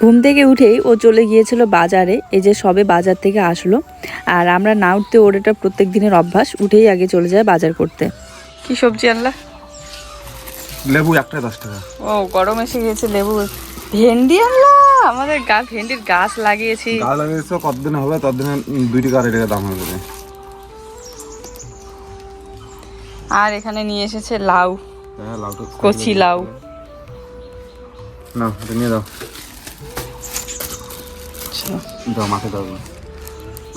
ঘুম থেকে উঠেই ও চলে গিয়েছিল বাজারে। এই যে সবে বাজার থেকে আসলো, আর আমরা না উঠতে ওর এটা প্রত্যেক দিনের অভ্যাস, উঠেই আগে চলে যায় বাজার করতে। কি সবজি আনলা? লেবু একটা 10 টাকা। ও গরম এসে গিয়েছে, লেবু। ভেন্ডি আনলা? আমাদের ভেন্ডির গাছ লাগিয়েছি। গাছ লাগিয়েছো কতদিন হবে? ততদিনে 2 টাকা 2.5 টাকা দাম হয়ে যাবে। আর এখানে নিয়ে এসেছে লাউ। হ্যাঁ, লাউটা কচি লাউ। না, এটা নিয়ে দাও। দাও, মাঠে দাও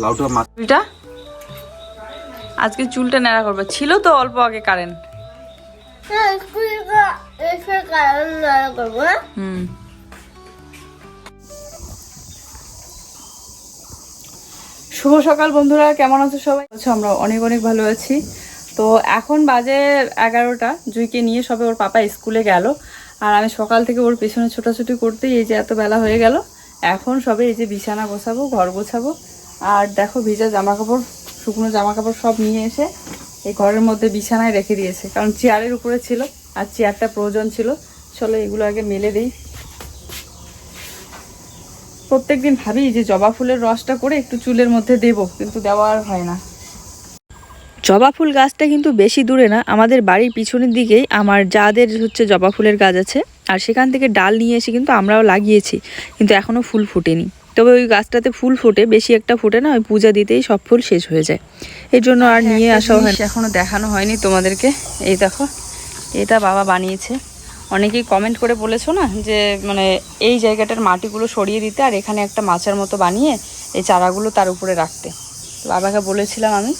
লাউটা। চুলটা আজকে চুলটা ন্যাড়া করবে। ছিল তো অল্প আগে কারেন্ট। শুভ সকাল বন্ধুরা, কেমন আছো সবাই? আমরা অনেক অনেক ভালো আছি। তো এখন বাজে 11টা। জুইকে নিয়ে সবে ওর পাপা স্কুলে গেল, আর আমি সকাল থেকে ওর পেছনে ছোটাছুটি করতেই এই যে এত বেলা হয়ে গেল। এখন সবে এই যে বিছানা গোছাবো, ঘর গোছাবো। আর দেখো ভিজা জামা কাপড়, শুকনো জামা কাপড় সব নিয়ে এসে এই ঘরের মধ্যে বিছানায় রেখে দিয়েছে, কারণ চেয়ারের উপরে ছিল আর চেয়ারটা প্রয়োজন ছিল। চলো এগুলো আগে মেলে দিই। প্রত্যেকদিন ভাবি যে জবা ফুলের রসটা করে একটু চুলের মধ্যে দেব, কিন্তু দেওয়া আর হয় না। জবা ফুল গাছটা কিন্তু বেশি দূরে না, আমাদের বাড়ির পিছনের দিকেই আমার যাদের হচ্ছে জবা ফুলের গাছ আছে, আর সেখান থেকে ডাল নিয়ে এসে কিন্তু আমরাও লাগিয়েছি, কিন্তু এখনো ফুল ফোটেনি। তবে ওই গাছটাতে ফুল ফোটে, বেশি একটা ফোটে না, ওই পূজা দিতেই সব ফুল শেষ হয়ে যায়, এই জন্য আর নিয়ে আসাও হয়। এখনো দেখানো হয়নি তোমাদেরকে। এই দেখো, এটা বাবা বানিয়েছে। অনেকেই কমেন্ট করে বলেছো না যে মানে এই জায়গাটার মাটিগুলো সরিয়ে দিতে, আর এখানে একটা মাচার মতো বানিয়ে এই চারাগুলো তার উপরে রাখতে। তো বাবাকে বলেছিলাম আমি,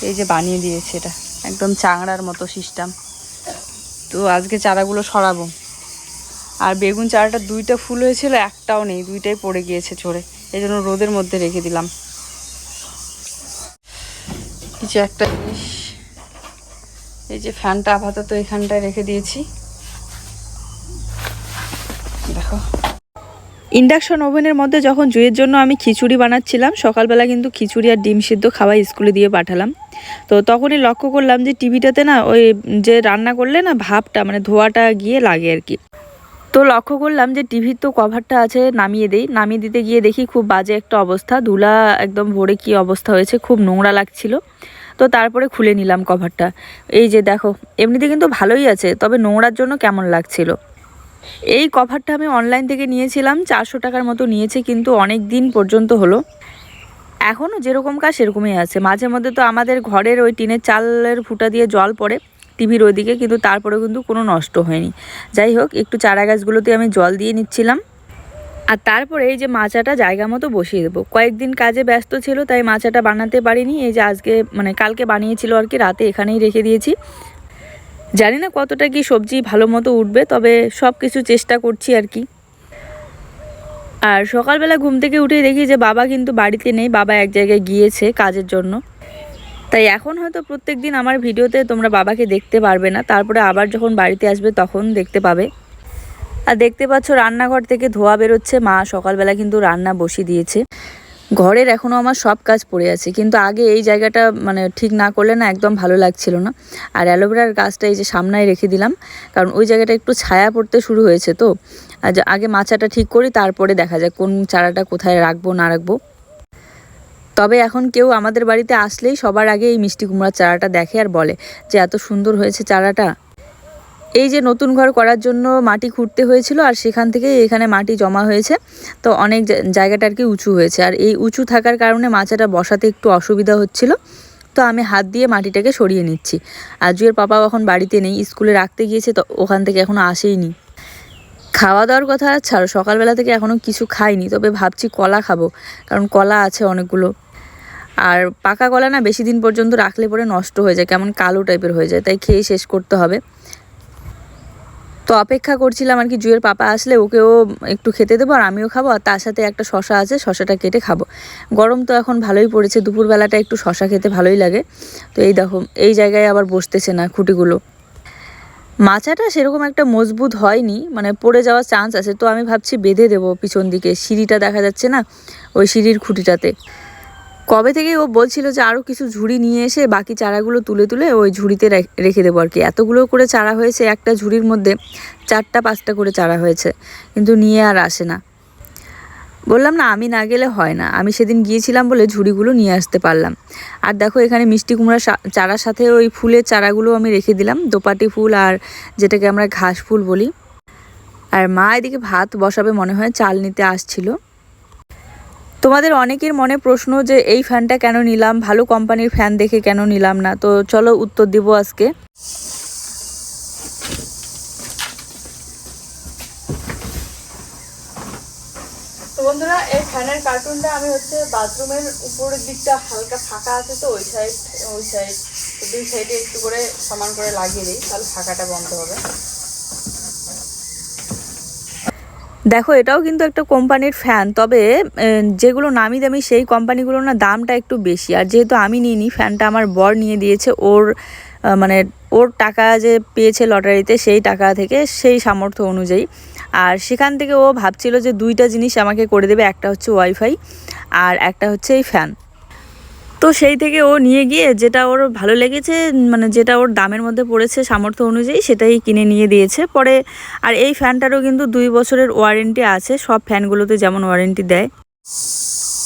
এই যে বানিয়ে দিয়েছে, এটা একদম চাংড়ার মতো সিস্টেম। তো আজকে চারাগুলো সরাবো। আর বেগুন চারাটা 2টা ফুল হয়েছিল, একটাও নেই, 2টাই পড়ে গিয়েছে ঝরে, এই জন্য রোদের মধ্যে রেখে দিলাম। এই যে একটা জিনিস, এই যে ফ্যানটা আপাতত এখানটায় রেখে দিয়েছি। দেখো, ইন্ডাকশন ওভেনের মধ্যে যখন জুইয়ের জন্য আমি খিচুড়ি বানাচ্ছিলাম, সকালবেলা কিন্তু খিচুড়ি আর ডিম সিদ্ধ খাওয়াই স্কুলে দিয়ে পাঠালাম। তো তখনই লক্ষ্য করলাম যে টিভিটাতে না ওই যে রান্না করলে না ভাপটা মানে ধোঁয়াটা গিয়ে লাগে আর কি। তো লক্ষ্য করলাম যে টিভির তো কভারটা আছে, নামিয়ে দেই। নামিয়ে দিতে গিয়ে দেখি খুব বাজে একটা অবস্থা, ধুলা একদম ভরে কি অবস্থা হয়েছে, খুব নোংরা লাগছিল। তো তারপরে খুলে নিলাম কভারটা। এই যে দেখো, এমনিতে কিন্তু ভালোই আছে, তবে নোংরার জন্য কেমন লাগছিল। এই কভারটা আমি অনলাইন থেকে নিয়েছিলাম, 400 টাকার মতো নিয়েছে, কিন্তু অনেক দিন পর্যন্ত হলো, এখনও যেরকম কাজ সেরকমই আছে। মাঝে মধ্যে তো আমাদের ঘরের ওই টিনের চালের ফুটা দিয়ে জল পড়ে টিভির ওইদিকে, কিন্তু তারপরেও কিন্তু কোনো নষ্ট হয়নি। যাই হোক, একটু চারা গাছগুলোতে আমি জল দিয়ে নিচ্ছিলাম। আর তারপরে এই যে মাচাটা জায়গা মতো বসিয়ে দেবো। কয়েকদিন কাজে ব্যস্ত ছিল, তাই মাচাটা বানাতে পারিনি। এই যে আজকে মানে কালকে বানিয়েছিল আর কি, রাতে এখানেই রেখে দিয়েছি। জানি না কতটা কি সবজি ভালো মতো উঠবে, তবে সব কিছু চেষ্টা করছি আর কি। আর সকালবেলা ঘুম থেকে উঠেই দেখি যে বাবা কিন্তু বাড়িতে নেই, বাবা এক জায়গায় গিয়েছে কাজের জন্য। তাই এখন হয়তো প্রত্যেক দিন আমার ভিডিওতে তোমরা বাবাকে দেখতে পারবে না, তারপরে আবার যখন বাড়িতে আসবে তখন দেখতে পাবে। আর দেখতে পাচ্ছ রান্নাঘর থেকে ধোয়া বেরোচ্ছে, মা সকালবেলা কিন্তু রান্না বসিয়ে দিয়েছে। ঘরের এখনও আমার সব কাজ পড়ে আছে, কিন্তু আগে এই জায়গাটা মানে ঠিক না করলে না একদম ভালো লাগছিল না। আর অ্যালোভেরার গাছটা এই যে সামনায় রেখে দিলাম, কারণ ওই জায়গাটা একটু ছায়া পড়তে শুরু হয়েছে। তো আগে মাচাটা ঠিক করি, তারপরে দেখা যায় কোন চারাটা কোথায় রাখবো না রাখবো। তবে এখন কেউ আমাদের বাড়িতে আসলেই সবার আগে এই মিষ্টি কুমড়ার চারাটা দেখে আর বলে যে এত সুন্দর হয়েছে চারাটা। এই যে নতুন ঘর করার জন্য মাটি খুঁড়তে হয়েছিল, আর সেখান থেকে এখানে মাটি জমা হয়েছে, তো অনেক জায়গাটা আর কি উঁচু হয়েছে। আর এই উঁচু থাকার কারণে মাচাটা বসাতে একটু অসুবিধা হচ্ছিল, তো আমি হাত দিয়ে মাটিটাকে সরিয়ে নিচ্ছি। আর জুয়ের পাপাও এখন বাড়িতে নেই, স্কুলে রাখতে গিয়েছে, তো ওখান থেকে এখনও আসেইনি। খাওয়া দাওয়ার কথা ছাড়ো, সকালবেলা থেকে এখনও কিছু খাইনি, তবে ভাবছি কলা খাবো, কারণ কলা আছে অনেকগুলো। আর পাকা কলা না বেশি দিন পর্যন্ত রাখলে পরে নষ্ট হয়ে যায়, কেমন কালো টাইপের হয়ে যায়, তাই খেয়ে শেষ করতে হবে। তো অপেক্ষা করছিলাম আর কি, জুয়ের পাপা আসলে ওকেও একটু খেতে দেবো আর আমিও খাবো, আর তার সাথে একটা শশা আছে, শশাটা কেটে খাবো। গরম তো এখন ভালোই পড়েছে, দুপুরবেলাটা একটু শশা খেতে ভালোই লাগে। তো এই দেখো, এই জায়গায় আবার বসতেছে না খুঁটিগুলো। মাচাটা সেরকম একটা মজবুত হয়নি, মানে পড়ে যাওয়ার চান্স আছে, তো আমি ভাবছি বেঁধে দেবো পিছন দিকে, সিঁড়িটা দেখা যাচ্ছে না, ওই সিঁড়ির খুঁটিটাতে। কবে থেকে ও বলছিল যে আরও কিছু ঝুড়ি নিয়ে এসে বাকি চারাগুলো তুলে তুলে ওই ঝুড়িতে রেখে দেবো আর কি। এতগুলো করে চারা হয়েছে, একটা ঝুড়ির মধ্যে 4টা 5টা করে চারা হয়েছে, কিন্তু নিয়ে আর আসে না। বললাম না আমি না গেলে হয় না, আমি সেদিন গিয়েছিলাম বলে ঝুড়িগুলো নিয়ে আসতে পারলাম। আর দেখো এখানে মিষ্টি কুমড়া চারার সাথে ওই ফুলের চারাগুলো আমি রেখে দিলাম, দোপাটি ফুল আর যেটাকে আমরা ঘাস ফুল বলি। আর মা এদিকে ভাত বসাবে মনে হয়, চাল নিতে আসছিল। তোমাদের অনেকের মনে প্রশ্ন যে এই ফ্যানটা কেন নিলাম, ভালো কোম্পানির ফ্যান দেখে কেন নিলাম না, তো চলো উত্তর দিব আজকে। তো বন্ধুরা এই ফ্যানের কার্টুনটা আমি হচ্ছে বাথরুমের উপরের দিকটা হালকা ফাঁকা আছে, তো ওই সাইড দুই সাইডে একটু করে সমান করে লাগিয়ে দিই, তাহলে ফাঁকাটা বন্ধ হবে। দেখো এটাও কিন্তু একটা কোম্পানির ফ্যান, তবে যেগুলো নামি দামি সেই কোম্পানিগুলো না দামটা একটু বেশি। আর যেহেতু আমি নিইনি, ফ্যানটা আমার বর নিয়ে দিয়েছে, মানে ওর টাকা যে পেয়েছে লটারিতে সেই টাকা থেকে, সেই সামর্থ্য অনুযায়ী। আর সেখান থেকে ও ভাবছিল যে দুইটা জিনিস আমাকে করে দেবে, একটা হচ্ছে ওয়াইফাই আর একটা হচ্ছে এই ফ্যান। তো সেই থেকে ও নিয়ে গিয়ে যেটা ওর ভালো লেগেছে, মানে যেটা ওর দামের মধ্যে পড়েছে সামর্থ্য অনুযায়ী, সেটাই কিনে নিয়ে দিয়েছে পরে। আর এই ফ্যানটারও কিন্তু 2 বছরের ওয়ারেন্টি আছে, সব ফ্যানগুলোতে যেমন ওয়ারেন্টি দেয়।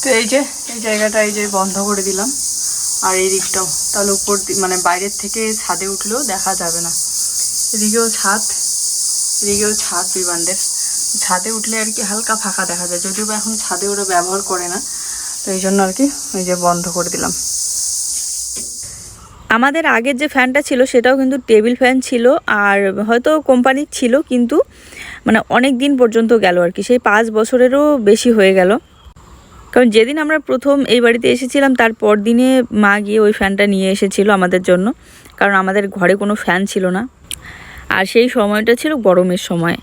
তো এই যে এই জায়গাটা এই যে বন্ধ করে দিলাম, আর এই দিকটাও, তাহলে উপর মানে বাইরের থেকে ছাদে উঠলেও দেখা যাবে না। এদিকেও ছাদ, এদিকেও ছাদ বিবানদের, ছাদে উঠলে আর কি হালকা ফাঁকা দেখা যায়, যদিও বা এখন ছাদে ওরা ব্যবহার করে না, তো এই জন্য আর কি ওই যে বন্ধ করে দিলাম। আমাদের আগের যে ফ্যানটা ছিল সেটাও কিন্তু টেবিল ফ্যান ছিল, আর হয়তো কোম্পানির ছিল, কিন্তু মানে অনেক দিন পর্যন্ত গেল আর কি, সেই 5 বছরেরও বেশি হয়ে গেল। কারণ যেদিন আমরা প্রথম এই বাড়িতে এসেছিলাম তার পর দিনে মা গিয়ে ওই ফ্যানটা নিয়ে এসেছিল আমাদের জন্য, কারণ আমাদের ঘরে কোনো ফ্যান ছিল না, আর সেই সময়টা ছিল গরমের সময়।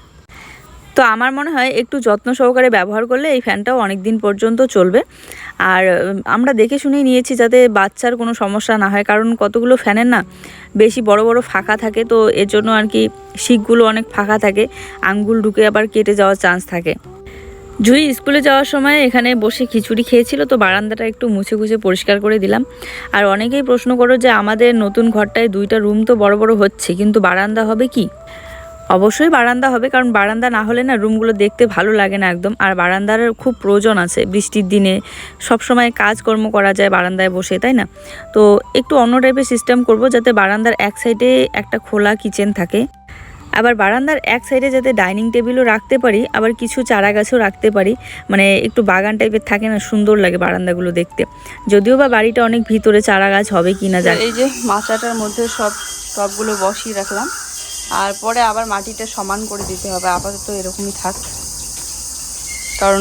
তো আমার মনে হয় একটু যত্ন সহকারে ব্যবহার করলে এই ফ্যানটাও অনেক দিন পর্যন্ত চলবে। আর আমরা দেখে শুনেই নিয়েছি যাতে বাচ্চার কোনো সমস্যা না হয়, কারণ কতগুলো ফ্যানের না বেশি বড় বড় ফাঁকা থাকে, তো এর জন্য আর কি শিকগুলো অনেক ফাঁকা থাকে, আঙ্গুল ঢুকে আবার কেটে যাওয়ার চান্স থাকে। জুই স্কুলে যাওয়ার সময় এখানে বসে খিচুড়ি খেয়েছিল, তো বারান্দাটা একটু মুছে মুছে পরিষ্কার করে দিলাম। আর অনেকেই প্রশ্ন করো যে আমাদের নতুন ঘরটায় 2টা রুম তো বড় বড় হচ্ছে, কিন্তু বারান্দা হবে কি? অবশ্যই বারান্দা হবে, কারণ বারান্দা না হলে না রুমগুলো দেখতে ভালো লাগে না একদম। আর বারান্দার খুব প্রয়োজন আছে, বৃষ্টির দিনে সব সময় কাজকর্ম করা যায় বারান্দায় বসে, তাই না? তো একটু অন্য টাইপের সিস্টেম করব, যাতে বারান্দার এক সাইডে একটা খোলা কিচেন থাকে, আবার বারান্দার এক সাইডে যাতে ডাইনিং টেবিলও রাখতে পারি, আবার কিছু চারা গাছও রাখতে পারি, মানে একটু বাগান টাইপের থাকে না, সুন্দর লাগে বারান্দাগুলো দেখতে। যদিও বা বাড়িটা অনেক ভিতরে, চারা গাছ হবে কি না জানি। এই যে মাচাটার মধ্যে সবগুলো বসিয়ে রাখলাম, আর পরে আবার মাটিটা সমান করে দিতে হবে, আপাতত এরকমই থাক, কারণ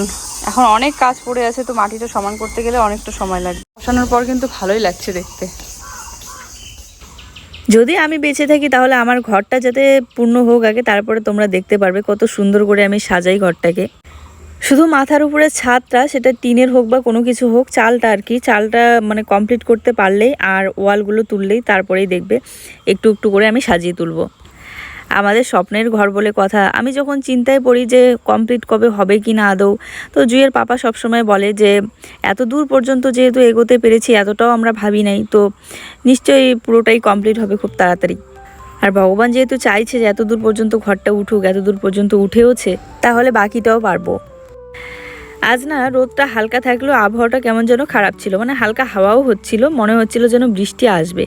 এখন অনেক কাজ পড়ে আছে, তো মাটিটা সমান করতে গেলে অনেকটা সময় লাগবে। বসানোর পর কিন্তু ভালোই লাগছে দেখতে। যদি আমি বেঁচে থাকি তাহলে আমার ঘরটা যাতে পূর্ণ হোক আগে, তারপরে তোমরা দেখতে পারবে কত সুন্দর করে আমি সাজাই ঘরটাকে। শুধু মাথার উপরে ছাদটা, সেটা টিনের হোক বা কোনো কিছু হোক, চালটা আর কি, চালটা মানে কমপ্লিট করতে পারলেই আর ওয়ালগুলো তুললেই তারপরেই দেখবে একটু একটু করে আমি সাজিয়ে তুলবো। আমাদের স্বপ্নের ঘর বলে কথা, আমি যখন চিন্তায় পড়ি যে কমপ্লিট কবে হবে কি না আদৌ, তো জুইয়ের পাপা সবসময় বলে যে এত দূর পর্যন্ত যেহেতু এগোতে পেরেছি, এতটাও আমরা ভাবি নাই, তো নিশ্চয়ই পুরোটাই কমপ্লিট হবে খুব তাড়াতাড়ি। আর ভগবান যেহেতু চাইছে যে এত দূর পর্যন্ত ঘরটা উঠুক, এত দূর পর্যন্ত উঠেওছে, তাহলে বাকিটাও পারবো। আজ না রোদটা হালকা থাকলেও আবহাওয়াটা কেমন যেন খারাপ ছিল, মানে হালকা হাওয়াও হচ্ছিল, মনে হচ্ছিল যেন বৃষ্টি আসবে।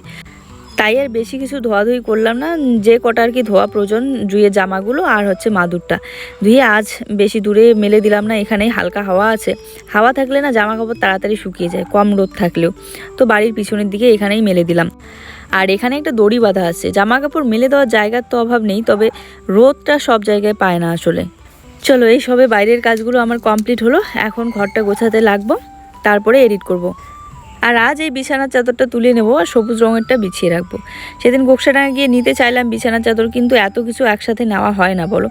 তাই আর বেশি কিছু ধোয়াধুয়ি করলাম না, যে কটা আর কি ধোয়া প্রয়োজন, জুইয়ের জামাগুলো আর হচ্ছে মাদুরটা ধুয়ে আজ বেশি দূরে মেলে দিলাম না, এখানেই হালকা হাওয়া আছে, হাওয়া থাকলে না জামা কাপড় তাড়াতাড়ি শুকিয়ে যায়, কম রোদ থাকলেও। তো বাড়ির পিছনের দিকে এখানেই মেলে দিলাম। আর এখানে একটা দড়ি বাঁধা আছে, জামা কাপড় মেলে দেওয়ার জায়গার তো অভাব নেই, তবে রোদটা সব জায়গায় পায় না আসলে। চলো এই সবে বাইরের কাজগুলো আমার কমপ্লিট হলো, এখন ঘরটা গোছাতে লাগবো, তারপরে এডিট করব। আর আজ এই বিছানার চাদরটা তুলে নেবো আর সবুজ রঙেরটা বিছিয়ে রাখবো। সেদিন গোকসাডাঙ্গা গিয়ে নিতে চাইলাম বিছানার চাদর, কিন্তু এত কিছু একসাথে নেওয়া হয় না বলো।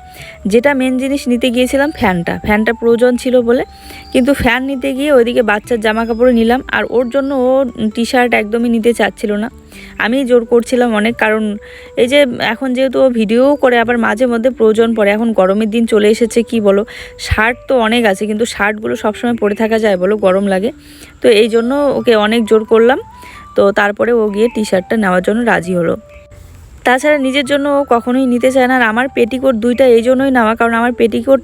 যেটা মেন জিনিস নিতে গিয়েছিলাম ফ্যানটা প্রয়োজন ছিল বলে, কিন্তু ফ্যান নিতে গিয়ে ওইদিকে বাচ্চার জামা কাপড় নিলাম, আর ওর জন্য ও টি শার্ট একদমই নিতে চাচ্ছিল না, আমি জোর করছিলাম অনেক, কারণ এই যে এখন যেহেতু ও ভিডিও করে, আবার মাঝে মধ্যে প্রয়োজন পড়ে, এখন গরমের দিন চলে এসেছে, কি বলো, শার্ট তো অনেক আছে, কিন্তু শার্টগুলো সবসময় পরে থাকা যায় বলো, গরম লাগে, তো এই জন্য ওকে অনেক জোর করলাম। তো তারপরে ও গিয়ে টি শার্টটা নেওয়ার জন্য রাজি হলো। তাছাড়া নিজের জন্য ও কখনোই নিতে চায় না। আর আমার পেটিকোট 2টা এই জন্যই নেওয়া, কারণ আমার পেটিকোট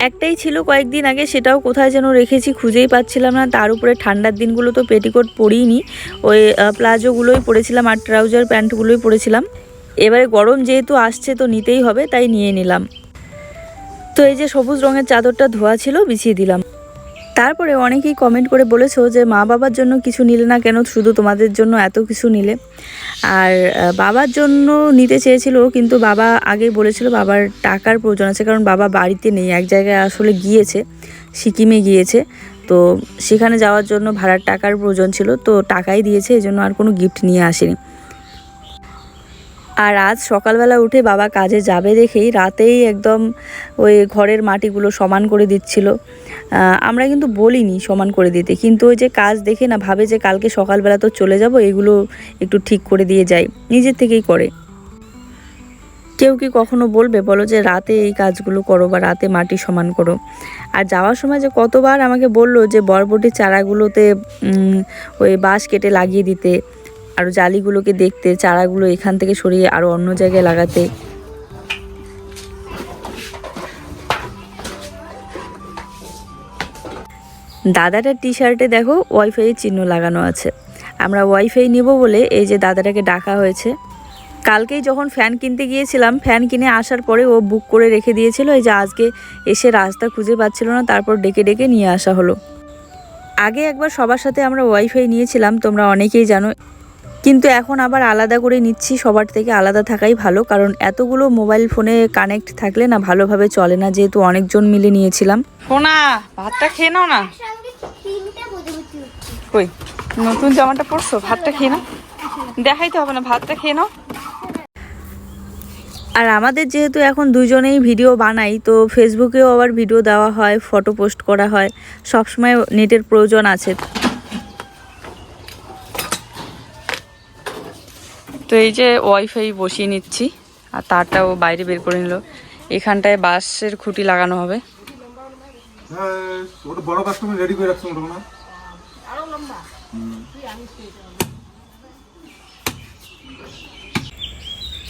একটাই ছিল কয়েকদিন আগে, সেটাও কোথায় যেন রেখেছি, খুঁজেই পাচ্ছিলাম না। তার উপরে ঠান্ডার দিনগুলো তো পেটিকোট পরিনি, ওই প্লাজোগুলোই পরেছিলাম আর ট্রাউজার প্যান্টগুলোই পরেছিলাম। এবারে গরম যেহেতু আসছে তো নিতেই হবে, তাই নিয়ে নিলাম। তো এই যে সবুজ রঙের চাদরটা ধোয়া ছিল, বিছিয়ে দিলাম। তারপরে অনেকেই কমেন্ট করে বলেছো যে মা বাবার জন্য কিছু নিলে না কেন, শুধু তোমাদের জন্য এত কিছু নিলে। আর বাবার জন্য নিতে চেয়েছিল, কিন্তু বাবা আগেই বলেছিল বাবার টাকার প্রয়োজন আছে, কারণ বাবা বাড়িতে নেই, এক জায়গায় আসলে গিয়েছে, সিকিমে গিয়েছে। তো সেখানে যাওয়ার জন্য ভাড়ার টাকার প্রয়োজন ছিল, তো টাকাই দিয়েছে, এই জন্য আর কোনো গিফট নিয়ে আসেনি। আর আজ সকালবেলা উঠে বাবা কাজে যাবে দেখেই রাতেই একদম ওই ঘরের মাটিগুলো সমান করে দিচ্ছিল। আমরা কিন্তু বলিনি সমান করে দিতে, কিন্তু ওই যে কাজ দেখে না ভাবে যে কালকে সকালবেলা তো চলে যাব, এগুলো একটু ঠিক করে দিয়ে যায়, নিজের থেকেই করে। কেউ কি কখনো বলবে বলো যে রাতে এই কাজগুলো করো বা রাতে মাটি সমান করো? আর যাওয়ার সময় যে কতবার আমাকে বললো যে বরবটির চারাগুলোতে ওই বাঁশ কেটে লাগিয়ে দিতে, আর জালিগুলোকে দেখতে, চারাগুলো এখান থেকে সরিয়ে আরও অন্য জায়গায় লাগাতে। দাদাটার টি শার্টে দেখো ওয়াইফাই চিহ্ন লাগানো আছে। আমরা ওয়াইফাই নেব বলে এই যে দাদাটাকে ডাকা হয়েছে। কালকেই যখন ফ্যান কিনতে গিয়েছিলাম, ফ্যান কিনে আসার পরে ও বুক করে রেখে দিয়েছিল, এই যে আজকে এসে রাস্তা খুঁজে পাচ্ছিল না, তারপর ডেকে ডেকে নিয়ে আসা হলো। আগে একবার সবার সাথে আমরা ওয়াইফাই নিয়েছিলাম, তোমরা অনেকেই জানো, কিন্তু এখন আবার আলাদা করে নিচ্ছি। সবার থেকে আলাদা থাকাই ভালো, কারণ এতগুলো মোবাইল ফোনে কানেক্ট থাকলে না ভালোভাবে চলে না, যেহেতু অনেকজন মিলে নিয়েছিলাম। সোনা, ভাতটা খেয়ে নাও না। কই নতুন জামাটা পরছো, ভাতটা খেয়ে নাও। দেখাইতে হবে না, ভাতটা খেয়ে নাও। আর আমাদের যেহেতু এখন দুজনেই ভিডিও বানাই, তো ফেসবুকেও আবার ভিডিও দেওয়া হয়, ফটো পোস্ট করা হয়, সবসময় নেটের প্রয়োজন আছে। তো এই যে ওয়াইফাই বসিয়ে নিচ্ছি, আর তারটাও বাইরে বের করে নিল। এখানটায় বাঁশের খুঁটি লাগানো হবে। ওটা বড় কাস্টমার রেডি করে রাখছো ওটা না?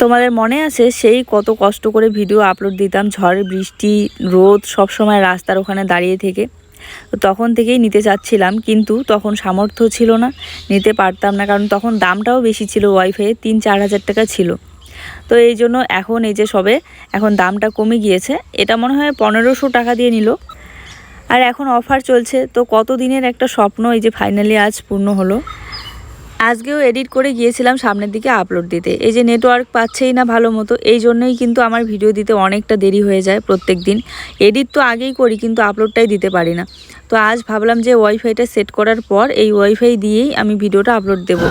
তোমাদের মনে আছে সেই কত কষ্ট করে ভিডিও আপলোড দিতাম, ঝড় বৃষ্টি রোদ সব সময় রাস্তার ওখানে দাঁড়িয়ে থেকে। তো তখন থেকেই নিতে চাচ্ছিলাম, কিন্তু তখন সামর্থ্য ছিল না, নিতে পারতাম না, কারণ তখন দামটাও বেশি ছিল, ওয়াইফাইয়ে 3-4 হাজার টাকা ছিল। তো এই জন্য এখন এই যে সবে এখন দামটা কমে গিয়েছে, এটা মনে হয় 1500 টাকা দিয়ে নিল। আর এখন অফার চলছে, তো কত দিনের একটা স্বপ্ন এই যে ফাইনালি আজ পূর্ণ হলো। আজকেও এডিট করে গিয়েছিলাম সামনের দিকে আপলোড দিতে, এই যে নেটওয়ার্ক পাচ্ছেই না ভালো মতো, এই জন্যই কিন্তু আমার ভিডিও দিতে অনেকটা দেরি হয়ে যায় প্রত্যেক দিন। এডিট তো আগেই করি, কিন্তু আপলোডটাই দিতে পারি না। তো আজ ভাবলাম যে ওয়াইফাইটা সেট করার পর এই ওয়াইফাই দিয়েই আমি ভিডিওটা আপলোড দেব।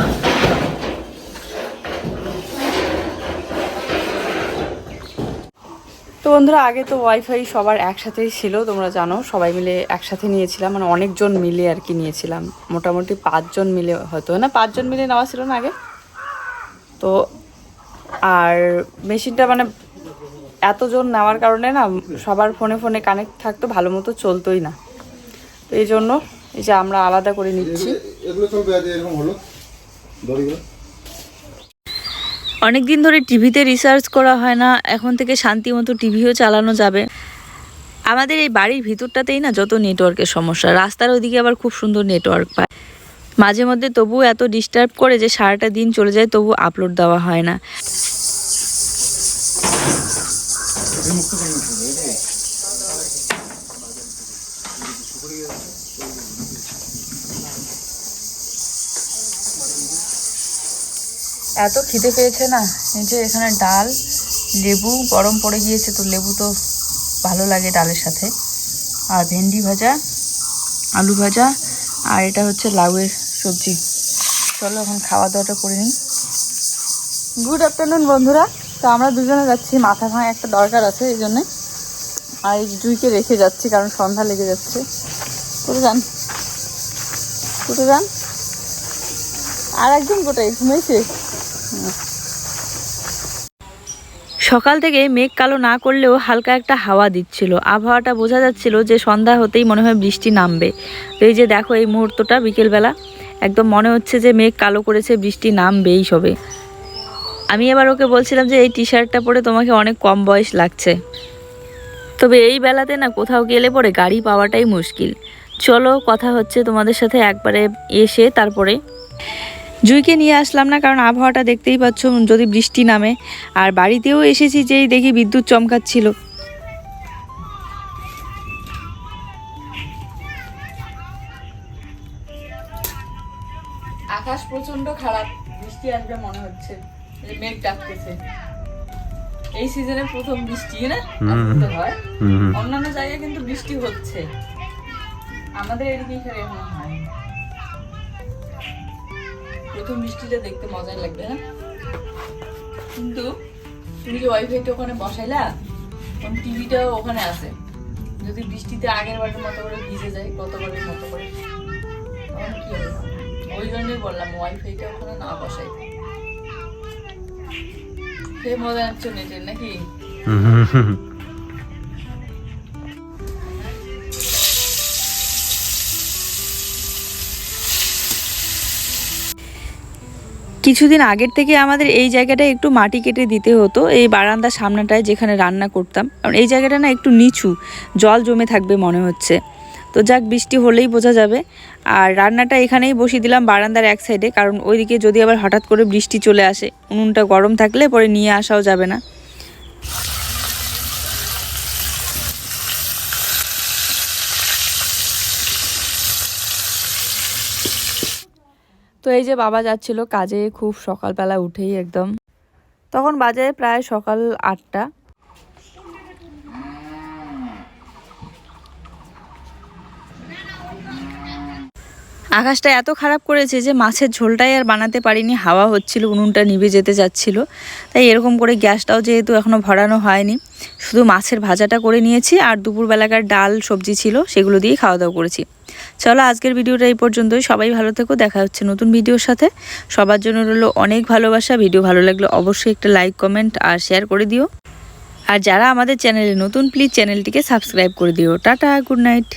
তো বন্ধুরা, আগে তো ওয়াইফাই সবার একসাথেই ছিল, তোমরা জানো, সবাই মিলে একসাথে নিয়েছিলাম, মানে অনেকজন মিলে আর কি নিয়েছিলাম, মোটামুটি 5 জন মিলে, হয়তো না 5 জন মিলে নেওয়া ছিল না আগে। তো আর মেশিনটা মানে এতজন নেওয়ার কারণে না সবার ফোনে ফোনে কানেক্ট থাকতো, ভালো মতো চলতোই না। তো এই জন্য এই যে আমরা আলাদা করে নিচ্ছি। অনেক দিন ধরে টিভিতে রিসার্চ করা হয় না, এখন থেকে শান্তি মতো টিভিও চালানো যাবে। আমাদের এই বাড়ির ভিতরটাতেই না যত নেটওয়ার্কের সমস্যা, রাস্তার ওইদিকে আবার খুব সুন্দর নেটওয়ার্ক পায় মাঝে মধ্যে, তবুও এত ডিস্টার্ব করে যে সারাটা দিন চলে যায়, তবু আপলোড দেওয়া হয় না। এত খিদে পেয়েছে না, এই যে এখানে ডাল, লেবু গরম পড়ে গিয়েছে, তো লেবু তো ভালো লাগে ডালের সাথে, আর ভেন্ডি ভাজা, আলু ভাজা, আর এটা হচ্ছে লাউয়ের সবজি। চলো এখন খাওয়া দাওয়াটা করে নিই। গুড আফটারনুন বন্ধুরা। তো আমরা দুজনে যাচ্ছি, মাথা ভাঙা একটা দরকার আছে এই জন্যে, আর এই জুইকে রেখে যাচ্ছি কারণ সন্ধ্যা লেগে যাচ্ছে। কোথায় যান, কোথায় যান? আর একজন কোথায় ঘুমাইছে? সকাল থেকে মেঘ কালো না করলেও হালকা একটা হাওয়া দিচ্ছিল, আবহাওয়াটা বোঝা যাচ্ছিল যে সন্ধ্যা হতেই মনে হয় বৃষ্টি নামবে। তো এই যে দেখো এই মুহূর্তটা বিকেলবেলা, একদম মনে হচ্ছে যে মেঘ কালো করেছে, বৃষ্টি নামবেই সবে। আমি এবার ওকে বলছিলাম যে এই টি শার্টটা পরে তোমাকে অনেক কম বয়স লাগছে। তবে এই বেলাতে না কোথাও গেলে পরে গাড়ি পাওয়াটাই মুশকিল। চলো কথা হচ্ছে তোমাদের সাথে একবারে এসে তারপরে। জুইকে নিয়ে আসলাম না, কারণ আবহাওয়াটা দেখতেই পাচ্ছ, যদি বৃষ্টি নামে। আর বাড়িতেও এসেছি, যেই দেখি বিদ্যুৎ চমকাচ্ছিল। আকাশ প্রচন্ড খারাপ, বৃষ্টি আসবে মনে হচ্ছে, মেঘ ডাকতেছে। এই সিজনে প্রথম বৃষ্টি না হয়, অন্যান্য জায়গায় কিন্তু বৃষ্টি হচ্ছে, আমাদের এদিকে এখনো হয়। প্রথম বৃষ্টিটা দেখতে মজাই লাগবে না? কিন্তু তুমি যে ওয়াইফাইটা ওখানে বসাইলা, টিভিটাও ওখানে আছে, যদি বৃষ্টিতে আগের বারের মতো করে ভিজে যায়, গতবারের মতো করে, তখন কি হবে? ওই জন্যই বললাম ওয়াইফাইটা ওখানে না বসাই। সে মজা হচ্ছে নেটের নাকি? কিছুদিন আগের থেকে আমাদের এই জায়গাটা একটু মাটি কেটে দিতে হতো, এই বারান্দার সামনেটায় যেখানে রান্না করতাম, কারণ এই জায়গাটা না একটু নিচু, জল জমে থাকবে মনে হচ্ছে। তো যাক, বৃষ্টি হলেই বোঝা যাবে। আর রান্নাটা এখানেই বসিয়ে দিলাম বারান্দার এক সাইডে, কারণ ওইদিকে যদি আবার হঠাৎ করে বৃষ্টি চলে আসে, উনুনটা গরম থাকলে পরে নিয়ে আসাও যাবে না। তো এই যে বাবা যাচ্ছিল কাজে খুব সকালবেলা উঠেই একদম, তখন বাজে প্রায় সকাল 8টা। আকাশটা এত খারাপ করেছে যে মাছের ঝোলটাই আর বানাতে পারিনি, হাওয়া হচ্ছিল, উনুনটা নিভে যেতে যাচ্ছিল। তাই এরকম করে গ্যাসটাও যেহেতু এখনও ভরানো হয়নি, শুধু মাছের ভাজাটা করে নিয়েছি, আর দুপুরবেলাকার ডাল সবজি ছিল সেগুলো দিয়ে খাওয়া দাওয়া করেছি। চলো আজকের ভিডিওটা এই পর্যন্তই, সবাই ভালো থেকো, দেখা হচ্ছে নতুন ভিডিওর সাথে। সবার জন্য রইল অনেক ভালোবাসা। ভিডিও ভালো লাগলে অবশ্যই একটা লাইক, কমেন্ট আর শেয়ার করে দিও। আর যারা আমাদের চ্যানেলে নতুন, প্লিজ চ্যানেলটিকে সাবস্ক্রাইব করে দিও। Tata, good night.